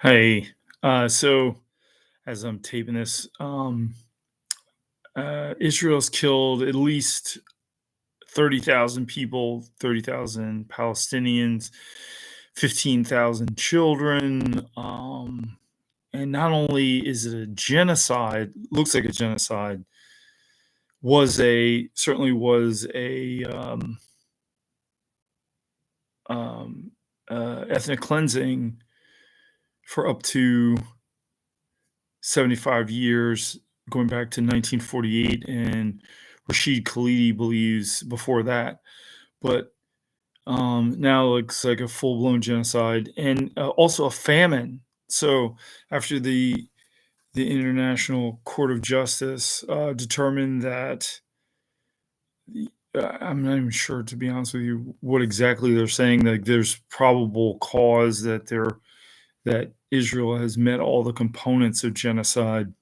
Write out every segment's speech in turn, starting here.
Hey, so as I'm taping this, Israel's killed at least 30,000 people, 30,000 Palestinians, 15,000 children. And not only is it a genocide, looks like a genocide, certainly was a um, ethnic cleansing for up to 75 years, going back to 1948, and Rashid Khalidi believes before that. But now it looks like a full blown genocide and also a famine. So after the International Court of Justice determined that I'm not even sure, to be honest with you, what exactly they're saying. Like there's probable cause that Israel has met all the components of genocide.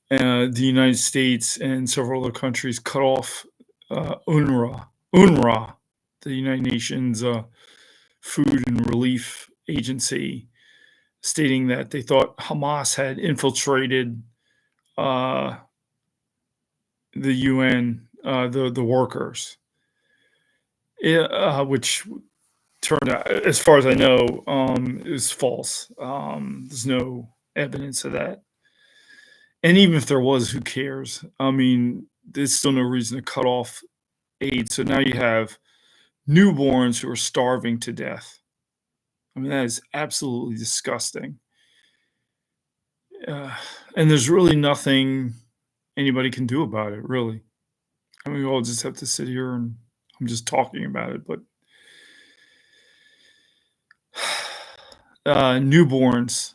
The United States and several other countries cut off UNRWA, the United Nations Food and Relief Agency, stating that they thought Hamas had infiltrated uh, the UN, the workers, which turned out, as far as I know, is false. There's no evidence of that. And even if there was, who cares? I mean, there's still no reason to cut off aid. So now you have newborns who are starving to death. I mean, that is absolutely disgusting. Uh, and there's really nothing anybody can do about it, really. I mean, we all just have to sit here and I'm just talking about it. But newborns,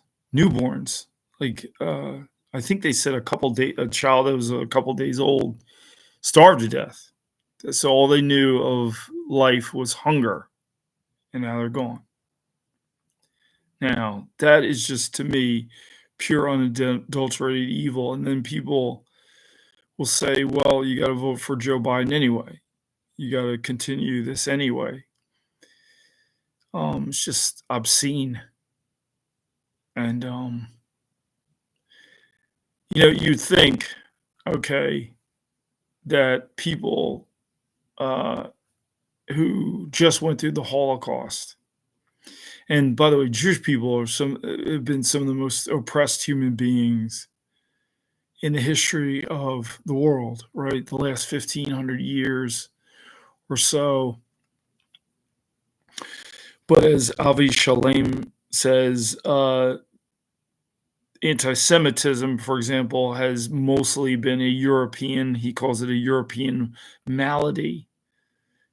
like I think they said a child that was a couple days old starved to death. So all they knew of life was hunger, and now they're gone. Now, that is just to me pure unadulterated evil. And then people will say, well, you got to vote for Joe Biden anyway. You got to continue this anyway. It's just obscene. And, you'd think, okay, that people uh, who just went through the Holocaust, and by the way, Jewish people have been some of the most oppressed human beings in the history of the world, right? The last 1,500 years or so. But as Avi Shalem says, anti Semitism, for example, has mostly been he calls it a European malady.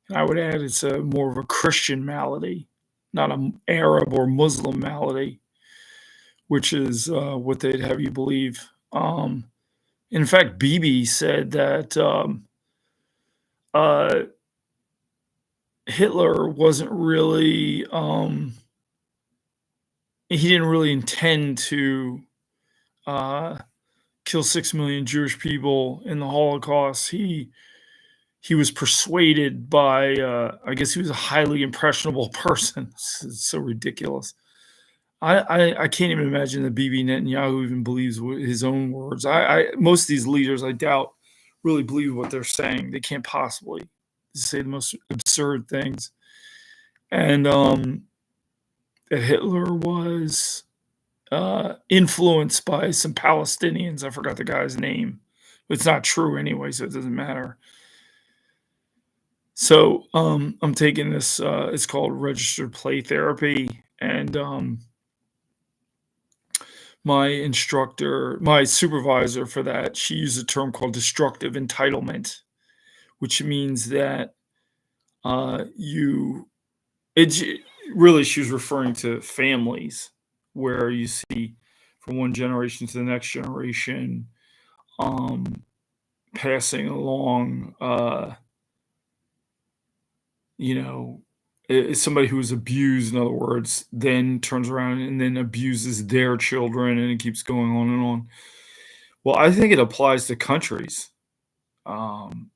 And I would add it's more of a Christian malady, not an Arab or Muslim malady, which is what they'd have you believe. In fact, Bibi said that uh, Hitler wasn't really he didn't really intend to uh, kill 6 million Jewish people in the Holocaust. He was persuaded by I guess he was a highly impressionable person. It's so ridiculous. I can't even imagine that Bibi Netanyahu even believes his own words. Most of these leaders I doubt really believe what they're saying. They can't possibly say the most absurd things. And that Hitler was influenced by some Palestinians. I forgot the guy's name. It's not true anyway, so it doesn't matter. So I'm taking this. It's called registered play therapy, and my supervisor for that, she used a term called destructive entitlement, which means that you it's really she was referring to families where you see from one generation to the next generation um, passing along, you know, somebody who was abused, in other words, then turns around and then abuses their children, and it keeps going on and on. Well, I think it applies to countries, um,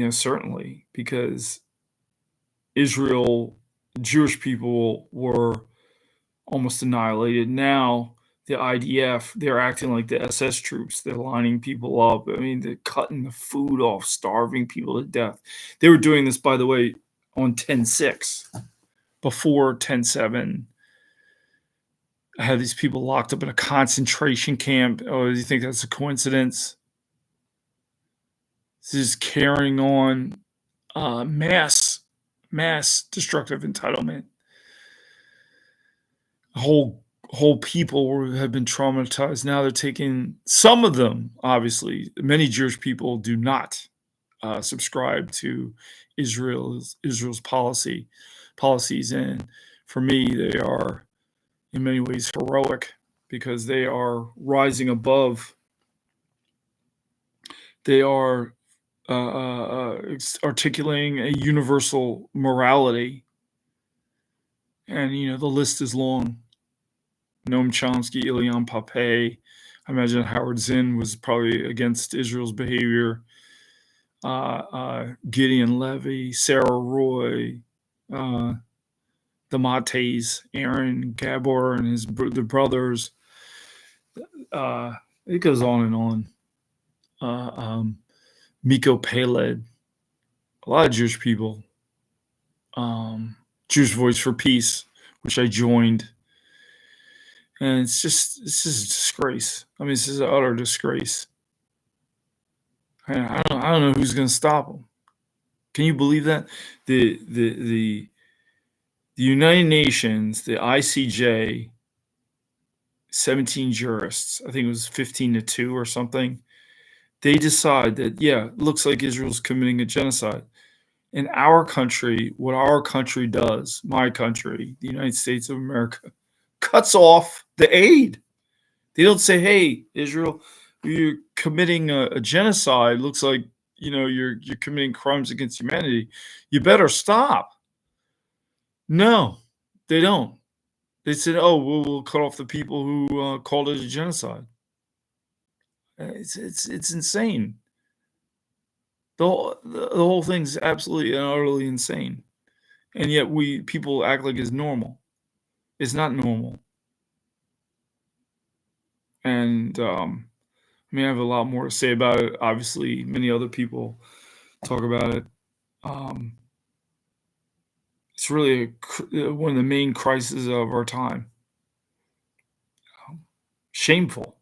certainly, because Israel, Jewish people were. almost annihilated. Now the IDF, they're acting like the SS troops. They're lining people up. I mean, they're cutting the food off, starving people to death. They were doing this, by the way, on 10/6. Before 10/7, I had these people locked up in a concentration camp. Oh, do you think that's a coincidence? This is carrying on mass destructive entitlement. Whole people have been traumatized. Now they're taking some of them. Obviously, many Jewish people do not subscribe to Israel's policies, and for me, they are in many ways heroic because they are rising above. They are articulating a universal morality, and the list is long. Noam Chomsky, Ilyan Pape. I imagine Howard Zinn was probably against Israel's behavior. Gideon Levy, Sarah Roy, the Mates, Aaron Gabor, and the brothers. It goes on and on. Miko Peled, a lot of Jewish people. Jewish Voice for Peace, which I joined. And this is a disgrace. I mean, this is an utter disgrace. I don't know who's going to stop them. Can you believe that? The United Nations, the ICJ, 17 jurists, I think it was 15-2 or something, they decide that, yeah, it looks like Israel's committing a genocide. In our country, what our country does, my country, the United States of America, cuts off the aid. They don't say, hey, Israel, you're committing a genocide. Looks like, you're committing crimes against humanity. You better stop. No, they don't. They said, oh, we'll cut off the people who called it a genocide. It's insane. The whole thing's absolutely and utterly insane. And yet people act like it's normal. It's not normal. And I have a lot more to say about it. Obviously, many other people talk about it. It's really one of the main crises of our time. Shameful.